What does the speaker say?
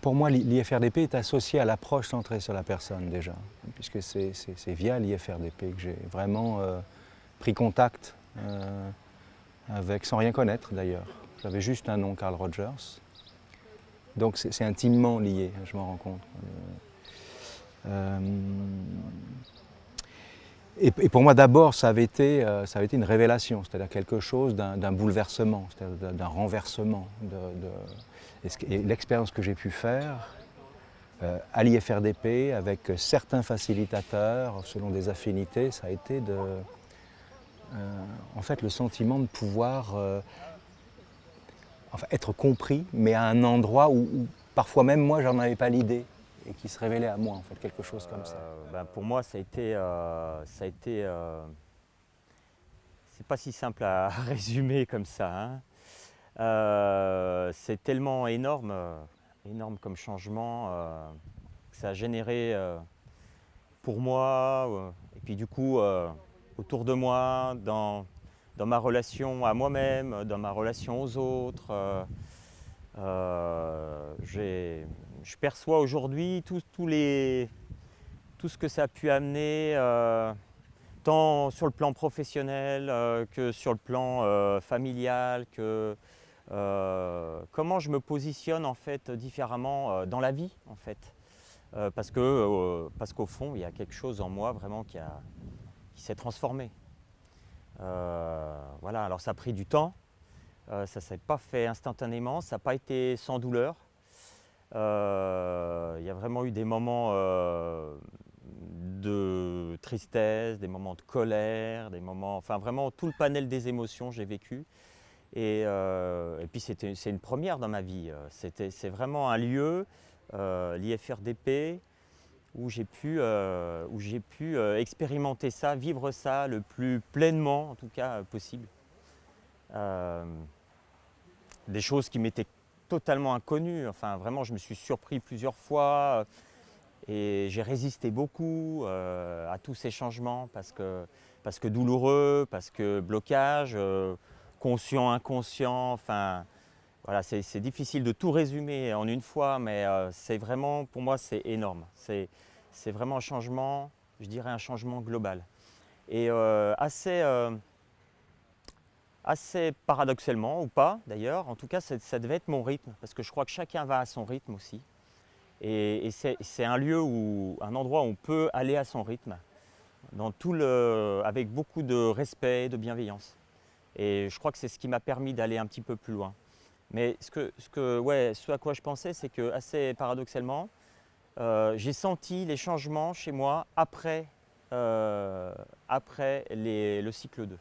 Pour moi, l'IFRDP est associé à l'approche centrée sur la personne déjà, puisque c'est via l'IFRDP que j'ai vraiment pris contact avec, sans rien connaître d'ailleurs. J'avais juste un nom, Carl Rogers. Donc c'est intimement lié, je m'en rends compte. Et pour moi d'abord, ça avait été une révélation, c'est-à-dire quelque chose d'un bouleversement, c'est-à-dire d'un renversement. Et l'expérience que j'ai pu faire à l'IFRDP avec certains facilitateurs, selon des affinités, ça a été en fait le sentiment de pouvoir enfin, être compris, mais à un endroit où parfois même moi j'en avais pas l'idée et qui se révélait à moi, en fait, quelque chose comme ça. Pour moi, ça a été c'est pas si simple à résumer comme ça, hein. C'est tellement énorme, énorme comme changement que ça a généré pour moi et puis du coup autour de moi, dans ma relation à moi-même, dans ma relation aux autres. Je perçois aujourd'hui tout ce que ça a pu amener, tant sur le plan professionnel que sur le plan familial, comment je me positionne en fait différemment dans la vie en fait. Parce qu'au fond, il y a quelque chose en moi vraiment qui s'est transformé. Voilà, alors ça a pris du temps, ça ne s'est pas fait instantanément, ça n'a pas été sans douleur. Il y a vraiment eu des moments de tristesse, des moments de colère, des moments, enfin vraiment tout le panel des émotions j'ai vécu. Et puis c'est une première dans ma vie. C'est vraiment un lieu, l'IFRDP, où j'ai pu expérimenter ça, vivre ça le plus pleinement en tout cas possible. Des choses qui m'étaient totalement inconnues. Enfin vraiment je me suis surpris plusieurs fois. Et j'ai résisté beaucoup à tous ces changements parce que douloureux, parce que blocage, conscient, inconscient, enfin voilà, c'est difficile de tout résumer en une fois, mais c'est vraiment, pour moi, c'est énorme. C'est vraiment un changement, je dirais un changement global. Et assez paradoxalement, ou pas d'ailleurs, en tout cas, ça devait être mon rythme, parce que je crois que chacun va à son rythme aussi. Et c'est un lieu un endroit où on peut aller à son rythme, avec beaucoup de respect, de bienveillance. Et je crois que c'est ce qui m'a permis d'aller un petit peu plus loin. Mais ce à quoi je pensais, c'est que assez paradoxalement, j'ai senti les changements chez moi après le cycle 2.